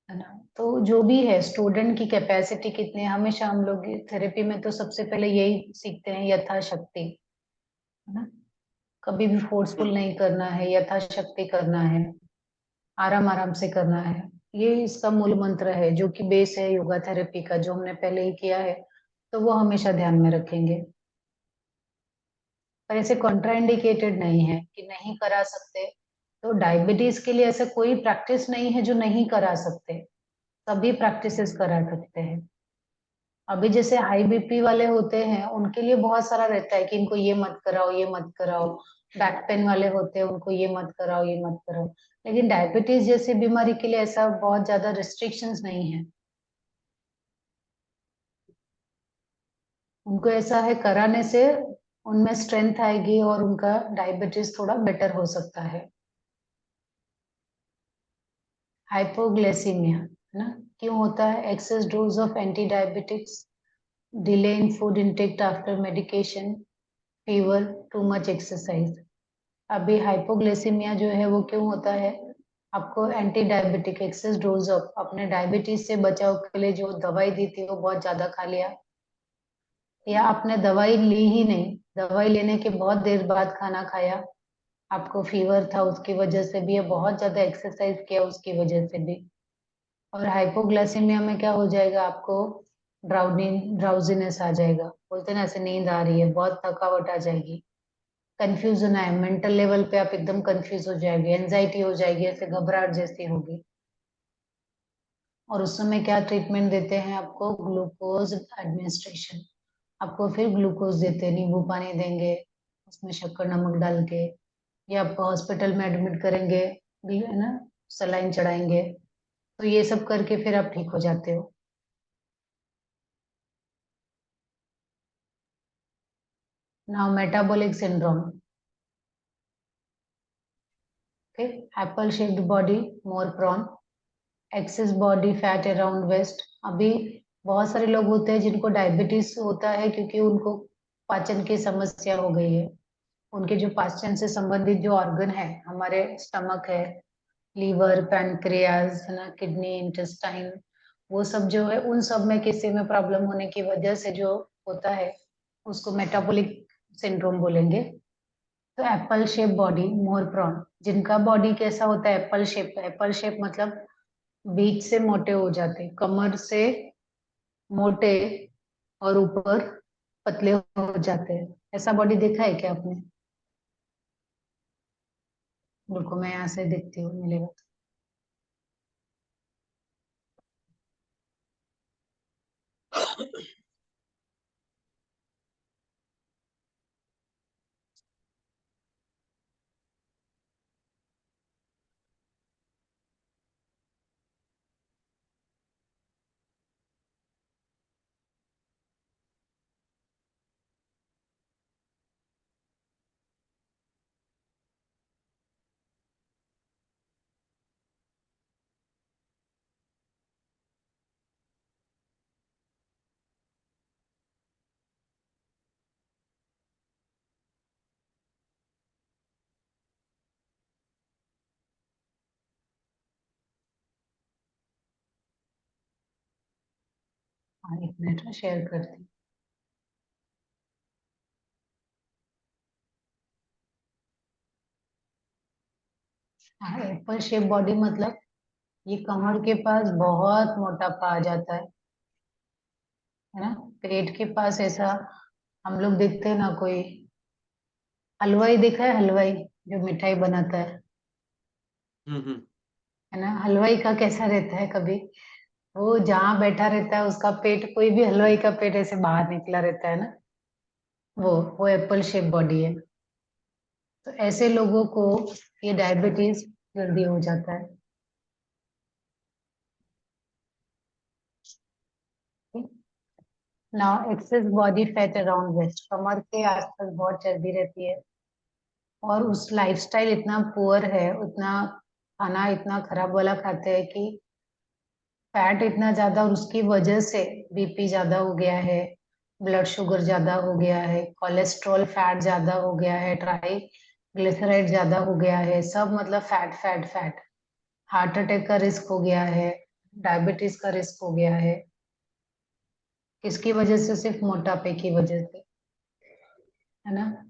है ना। तो जो भी है स्टूडेंट की कैपेसिटी कितनी है, हमेशा हम लोग थेरेपी में तो सबसे पहले यही सीखते हैं, यथाशक्ति, है ना। कभी भी फोर्सफुल नहीं करना है, यथाशक्ति करना है, आराम आराम से करना है। ये इसका मूल मंत्र है जो कि बेस है योगा थेरेपी का, जो हमने पहले ही किया है, तो वो हमेशा ध्यान में रखेंगे। पर ऐसे कॉन्ट्राइंडिकेटेड नहीं है कि नहीं करा सकते। तो डायबिटीज के लिए ऐसा कोई प्रैक्टिस नहीं है जो नहीं करा सकते, सभी प्रैक्टिसेस करा सकते हैं। अभी जैसे हाई बीपी वाले होते हैं उनके लिए बहुत सारा रहता है कि इनको ये मत कराओ, ये मत कराओ। बैक पेन वाले होते हैं उनको ये मत कराओ, ये मत कराओ। लेकिन डायबिटीज जैसी बीमारी के लिए ऐसा बहुत ज्यादा रिस्ट्रिक्शंस नहीं है। उनको ऐसा है कराने से उनमें स्ट्रेंथ आएगी और उनका डायबिटीज थोड़ा बेटर हो सकता है। हाइपोग्लाइसीमिया, है ना, क्यों होता है? Excess dose of anti diabetics, delay in food intake after medication, fever, too much exercise. अभी हाइपोग्लाइसीमिया जो है वो क्यों होता है? आपको anti diabetic excess dose of, अपने डायबिटीज से बचाव के लिए जो दवाई दी थी वो बहुत ज्यादा खा लिया, या आपने दवाई ली ही नहीं, दवाई लेने के बहुत देर बाद खाना खाया, आपको फीवर था उसकी वजह से भी, या बहुत ज्यादा एक्सरसाइज किया उसकी वजह से भी। और हाइपोग्लाइसीमिया में क्या हो जाएगा? आपको ड्राउजीनेस आ जाएगा, बोलते हैं ना ऐसे नींद आ रही है, बहुत थकावट आ जाएगी, कंफ्यूजन है, मेंटल लेवल पे आप एकदम कंफ्यूज हो जाएंगे, एंजाइटी हो जाएगी, ऐसे घबराहट जैसी होगी। और उस समय क्या ट्रीटमेंट देते हैं आपको? Glucose administration. आपको फिर ग्लूकोज देते हैं, नींबू पानी देंगे उसमें शक्कर नमक डाल के, या आपको हॉस्पिटल में एडमिट करेंगे, है ना, सलाइन चढ़ाएंगे। तो ये सब करके फिर आप ठीक हो जाते हो। Now metabolic syndrome, okay. Apple shaped body, more prone, excess body fat around waist. अभी बहुत सारे लोग होते हैं जिनको डायबिटीज होता है क्योंकि उनको पाचन की समस्या हो गई है। उनके जो पाचन से संबंधित जो ऑर्गन है, हमारे स्टमक है, लीवर, पैनक्रियाज, है ना, किडनी, इंटेस्टाइन, वो सब जो है उन सब में किसी में प्रॉब्लम होने की वजह से जो होता है उसको मेटाबॉलिक सिंड्रोम बोलेंगे। तो Apple shape body, more prawn, जिनका बॉडी कैसा होता है? Apple shape. एप्पल शेप मतलब बीच से मोटे हो जाते, कमर से मोटे और ऊपर पतले हो जाते हैं। ऐसा बॉडी देखा है क्या आपने? बिल्कुल, मैं यहाँ से देखती हूँ, मिलेगा। हाँ, एक मिनट में शेयर करती हूँ। हाँ, एप्पल शेप बॉडी मतलब ये कमर के पास बहुत मोटापा आ जाता है ना। पेट के पास ऐसा, हम लोग देखते हैं ना, कोई हलवाई देखा है? हलवाई जो मिठाई बनाता हम्म। है ना, हलवाई का कैसा रहता है? कभी वो जहाँ बैठा रहता है उसका पेट, कोई भी हलवाई का पेट ऐसे बाहर निकला रहता है ना, वो एप्पल शेप बॉडी है। तो ऐसे लोगों को ये डायबिटीज जल्दी हो जाता है। Now excess body fat around waist, कमर के आसपास बहुत चर्बी रहती है, और उस लाइफस्टाइल इतना पुअर है, उतना खाना इतना खराब वाला खाते हैं कि, फैट इतना ज्यादा, और उसकी वजह से बीपी ज्यादा हो गया है, ब्लड शुगर ज्यादा हो गया है, कोलेस्ट्रॉल फैट ज्यादा हो गया है, ट्राइग्लिसराइड ज्यादा हो गया है, सब मतलब fat fat fat. Heart attack का रिस्क हो गया है, डायबिटीज का रिस्क हो गया है। किसकी वजह से? सिर्फ मोटापे की वजह से, है ना।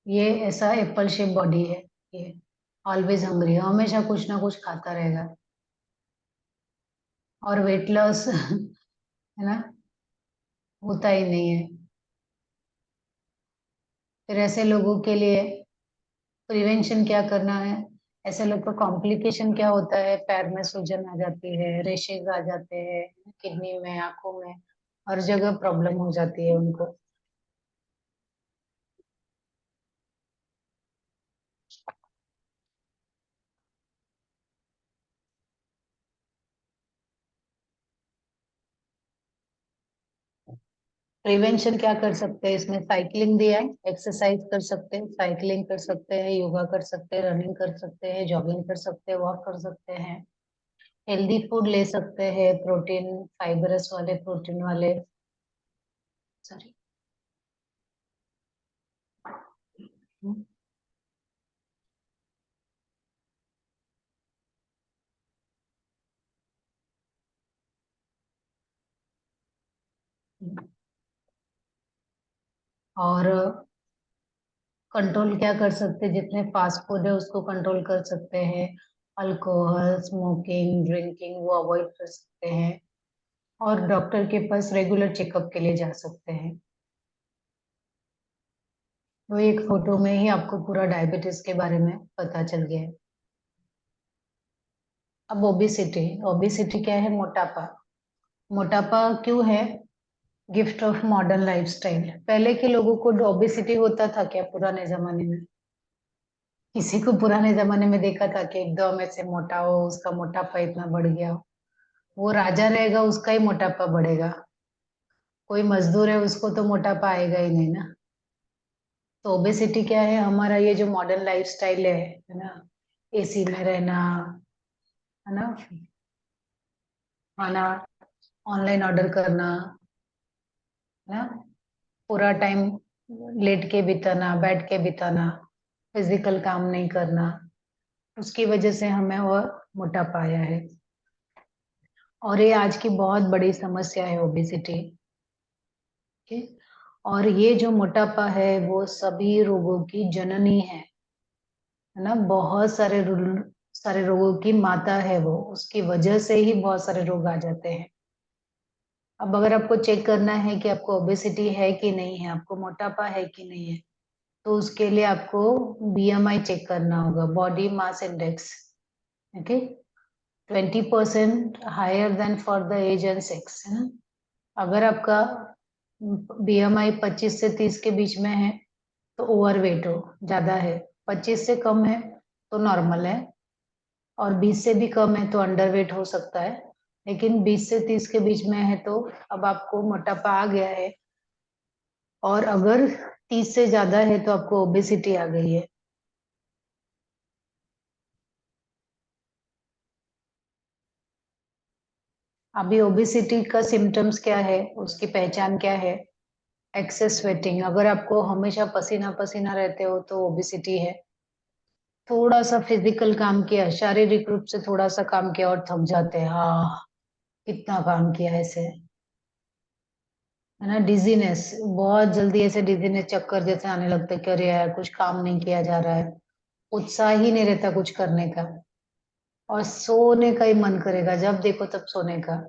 ये ऐसा एप्पल शेप बॉडी है ये, ऑलवेज हंग्री, हमेशा कुछ ना कुछ खाता रहेगा। और वेट लॉस है ना, होता ही नहीं है। फिर ऐसे लोगों के लिए प्रिवेंशन क्या करना है? ऐसे लोग का कॉम्प्लिकेशन क्या होता है? पैर में सूजन आ जाती है, रेशेज आ जाते हैं, किडनी में, आंखों में, हर जगह प्रॉब्लम हो जाती है उनको। प्रिवेंशन क्या कर सकते हैं इसमें? साइकिलिंग दिया है, एक्सरसाइज कर सकते हैं, साइकिलिंग कर सकते हैं, योगा कर सकते हैं, रनिंग कर सकते हैं, जॉगिंग कर सकते हैं, वॉक कर सकते हैं, हेल्दी फूड ले सकते हैं, प्रोटीन, फाइबरस वाले, प्रोटीन वाले, सॉरी। और कंट्रोल क्या कर सकते हैं? जितने फास्ट फूड है उसको कंट्रोल कर सकते हैं, अल्कोहल, स्मोकिंग, ड्रिंकिंग वो अवॉइड कर सकते हैं, और डॉक्टर के पास रेगुलर चेकअप के लिए जा सकते हैं। तो एक फोटो में ही आपको पूरा डायबिटीज के बारे में पता चल गया है। अब ओबेसिटी, ओबेसिटी क्या है? मोटापा। मोटापा क्यों है? Gift of modern lifestyle. पहले के लोगों को ओबेसिटी होता था क्या पुराने जमाने में? किसी को पुराने जमाने में देखा था कि एकदम ऐसे मोटा हो, उसका मोटापा इतना बढ़ गया हो? वो राजा रहेगा उसका ही मोटापा बढ़ेगा, कोई मजदूर है उसको तो मोटापा आएगा ही नहीं ना। तो ओबेसिटी क्या है? हमारा ये जो मॉडर्न लाइफस्टाइल है ना, एसी में रहना, है ना, खाना ऑनलाइन ऑर्डर करना, है ना, पूरा टाइम लेट के बिताना, बैठ के बिताना, फिजिकल काम नहीं करना, उसकी वजह से हमें वो मोटापा आया है। और ये आज की बहुत बड़ी समस्या है ओबेसिटी। और ये जो मोटापा है वो सभी रोगों की जननी है ना। बहुत सारे रोगों की माता है वो, उसकी वजह से ही बहुत सारे रोग आ जाते हैं। अब अगर आपको चेक करना है कि आपको ओबेसिटी है कि नहीं है, आपको मोटापा है कि नहीं है, तो उसके लिए आपको बीएमआई चेक करना होगा, body mass index. Okay, 20% higher than for the age and sex, है ना। अगर आपका बीएमआई 25 से 30 के बीच में है तो ओवरवेट हो, ज्यादा है। 25 से कम है तो नॉर्मल है, और 20 से भी कम है तो अंडरवेट हो सकता है। लेकिन 20 से 30 के बीच में है तो अब आपको मोटापा आ गया है, और अगर 30 से ज्यादा है तो आपको ओबेसिटी आ गई है। अभी ओबेसिटी का सिम्टम्स क्या है, उसकी पहचान क्या है? एक्सेस स्वेटिंग, अगर आपको हमेशा पसीना पसीना रहते हो तो ओबेसिटी है। थोड़ा सा फिजिकल काम किया, शारीरिक रूप से थोड़ा सा काम किया और थक जाते हैं, हाँ कितना काम किया ऐसे, है ना। डिजीनेस, बहुत जल्दी ऐसे डिजीनेस, चक्कर जैसे आने लगते कि अरे यार कुछ काम नहीं किया जा रहा है, उत्साह ही नहीं रहता कुछ करने का, और सोने का ही मन करेगा, जब देखो तब सोने का।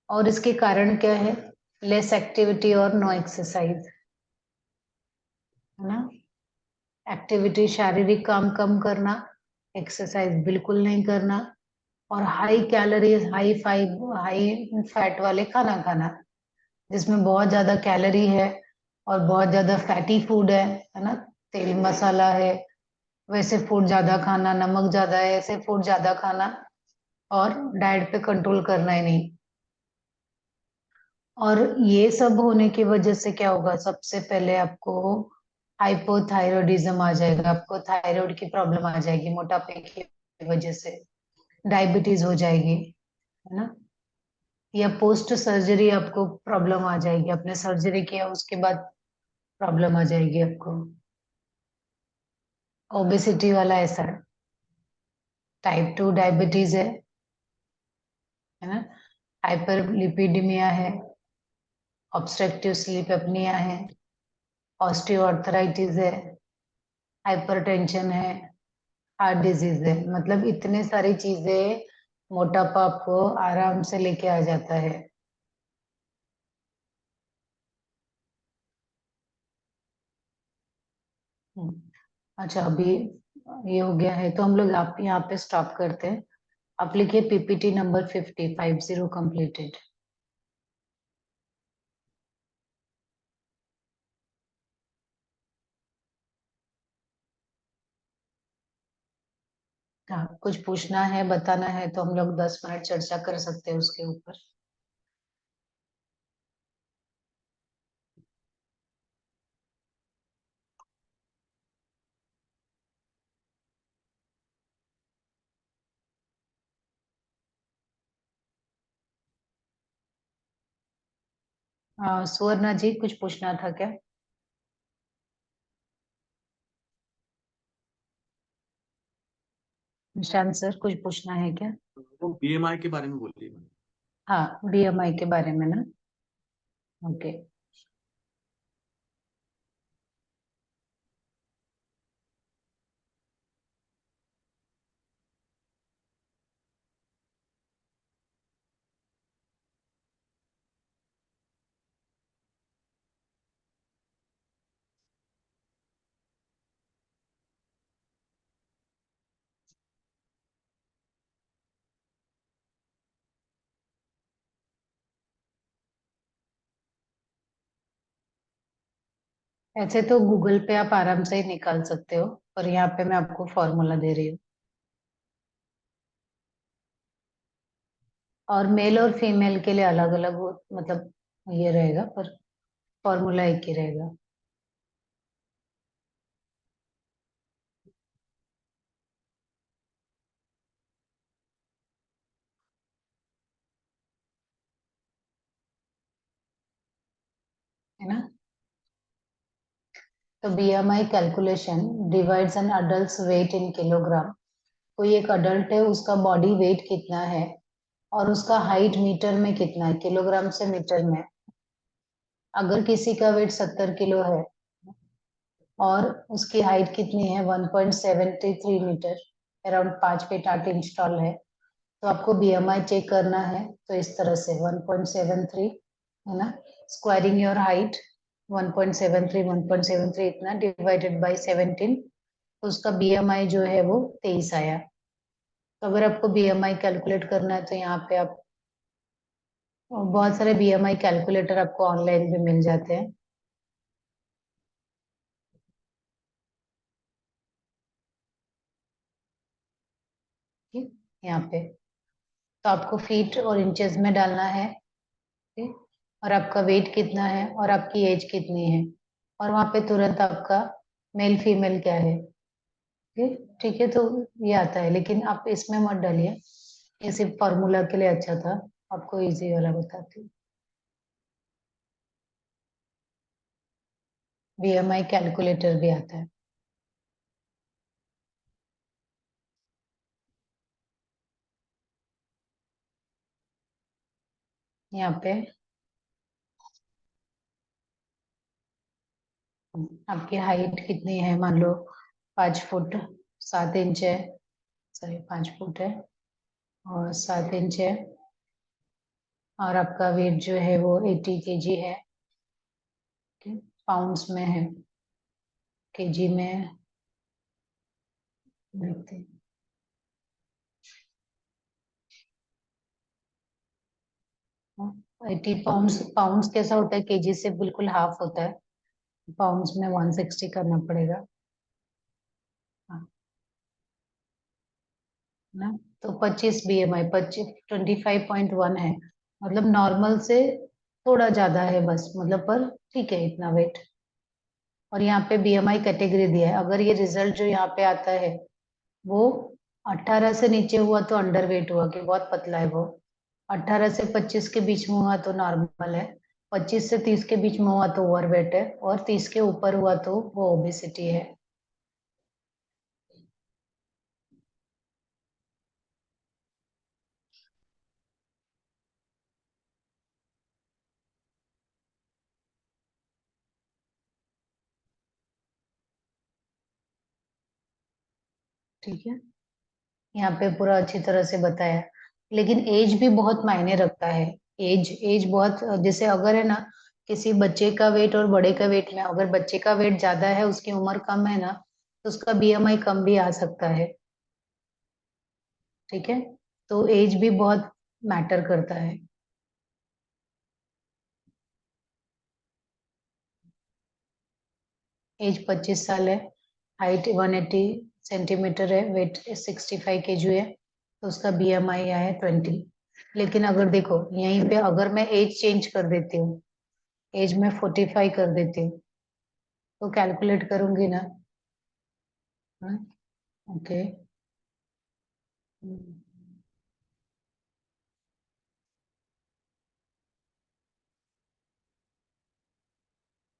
और इसके कारण क्या है? लेस एक्टिविटी और नो एक्सरसाइज, है ना। एक्टिविटी, शारीरिक काम कम करना, एक्सरसाइज बिल्कुल नहीं करना, और हाई कैलोरीज, हाई फैट वाले खाना खाना, जिसमें बहुत ज्यादा कैलोरी है और बहुत ज्यादा फैटी फूड है ना, तेल मसाला है, वैसे फूड ज्यादा खाना, नमक ज्यादा है, ऐसे फूड ज्यादा खाना, और डाइट पे कंट्रोल करना ही नहीं। और ये सब होने की वजह से क्या होगा? सबसे पहले आपको हाइपोथायरॉयडिज्म आ जाएगा, आपको थायराइड की प्रॉब्लम आ जाएगी मोटापे की वजह से, डायबिटीज हो जाएगी, है ना। या पोस्ट सर्जरी आपको प्रॉब्लम आ जाएगी, आपने सर्जरी किया उसके बाद प्रॉब्लम आ जाएगी आपको। ओबेसिटी वाला ऐसा टाइप 2 डायबिटीज है ना, हाइपरलिपिडीमिया है, ऑब्स्ट्रक्टिव स्लीप एपनिया है, ऑस्टियोआर्थराइटिस है, हाइपरटेंशन है, हार्ट डिजीज है। मतलब इतने सारी चीजें मोटापा आपको आराम से लेके आ जाता है। अच्छा, अभी ये हो गया है तो हम लोग आप यहाँ पे स्टॉप करते हैं। आप लिखिए पीपीटी नंबर 50 कंप्लीटेड। हाँ, कुछ पूछना है बताना है तो हम लोग 10 मिनट चर्चा कर सकते हैं उसके ऊपर। सुवर्णा जी कुछ पूछना था क्या? निशांत सर कुछ पूछना है क्या? वो बीएमआई के बारे में बोलिए मैम। हाँ, बीएमआई के बारे में ना। ओके। ऐसे तो गूगल पे आप आराम से ही निकाल सकते हो, पर यहाँ पे मैं आपको फॉर्मूला दे रही हूँ। और मेल और फीमेल के लिए अलग अलग मतलब ये रहेगा, पर फॉर्मूला एक ही रहेगा। है ना? तो BMI calculation divides an adult weight in kilogram. कोई एक अडल्ट है, उसका बॉडी वेट कितना है और उसका हाइट मीटर में कितना है, किलोग्राम से मीटर में। अगर किसी का वेट 70 किलो है और उसकी हाइट कितनी है 1.73 metre, around 5 feet 8 inch tall है, तो आपको बीएमआई चेक करना है। तो इस तरह से 1.73 है ना, स्क्वायरिंग योर हाइट 1.73 इतना डिवाइडेड बाय 17, तो उसका बीएमआई जो है वो 23 आया। तो अगर आपको बीएमआई कैलकुलेट करना है तो यहाँ पे आप बहुत सारे बीएमआई कैलकुलेटर आपको ऑनलाइन भी मिल जाते हैं। ठीक, यहाँ पे तो आपको फीट और इंचेस में डालना है। ठीक, और आपका वेट कितना है और आपकी एज कितनी है, और वहां पे तुरंत आपका मेल फीमेल क्या है। ठीक, ठीक है, तो ये आता है, लेकिन आप इसमें मत डालिए, ये सिर्फ फॉर्मूला के लिए अच्छा था। आपको इजी वाला बताती हूँ। बीएमआई कैलकुलेटर भी आता है यहाँ पे। आपकी हाइट कितनी है, मान लो 5 फुट 7 इंच है, सॉरी 5 फुट है और 7 इंच है, और आपका वेट जो है वो 80 kg है। पाउंड्स में है, केजी में देखते हैं। 80 पाउंड्स, पाउंड्स कैसा होता है, केजी से बिल्कुल हाफ होता है। पाउंड्स में 160 करना पड़ेगा। हाँ, ना, तो 25 बीएमआई 25 25.1 है, मतलब नॉर्मल से थोड़ा ज्यादा है बस, मतलब पर ठीक है इतना वेट। और यहाँ पे बीएमआई कैटेगरी दिया है, अगर ये रिजल्ट जो यहाँ पे आता है वो 18 से नीचे हुआ तो अंडर वेट हुआ कि बहुत पतला है वो, 18 से 25 के बीच में हुआ तो नॉर्मल है, 25 से 30 के बीच में हुआ तो ओवरवेट है, और 30 के ऊपर हुआ तो वो ओबेसिटी है। ठीक है, यहाँ पे पूरा अच्छी तरह से बताया। लेकिन एज भी बहुत मायने रखता है। एज एज बहुत, जैसे अगर है ना, किसी बच्चे का वेट और बड़े का वेट में, अगर बच्चे का वेट ज्यादा है, उसकी उम्र कम है ना, तो उसका बीएमआई कम भी आ सकता है। ठीक है, तो एज भी बहुत मैटर करता है। एज 25 साल है, हाइट 180 सेंटीमीटर है, वेट 65 केजी है, तो उसका बीएमआई आया 20। लेकिन अगर देखो यहीं पे अगर मैं एज चेंज कर देती हूँ, एज में 45 कर देती हूँ, तो कैलकुलेट करूंगी ना। ओके,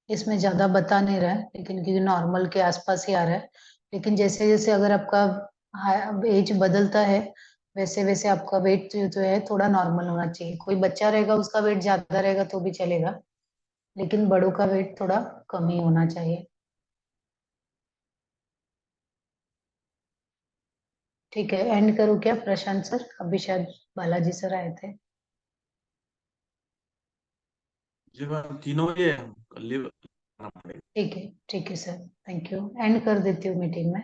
इसमें ज्यादा बता नहीं रहा है, लेकिन क्योंकि नॉर्मल के आसपास ही आ रहा है। लेकिन जैसे जैसे अगर आपका एज बदलता है, वैसे वैसे आपका वेट जो है थोड़ा नॉर्मल होना चाहिए। कोई बच्चा रहेगा उसका वेट ज्यादा रहेगा तो भी चलेगा, लेकिन बड़ों का वेट थोड़ा कम ही होना चाहिए। ठीक है, एंड करूँ क्या प्रशांत सर? अभी शायद बालाजी सर आए थे। जी मैम, तीनों ये लीव करना पड़ेगा। ठीक है सर, थैंक यू, एंड कर देती हूँ मीटिंग में।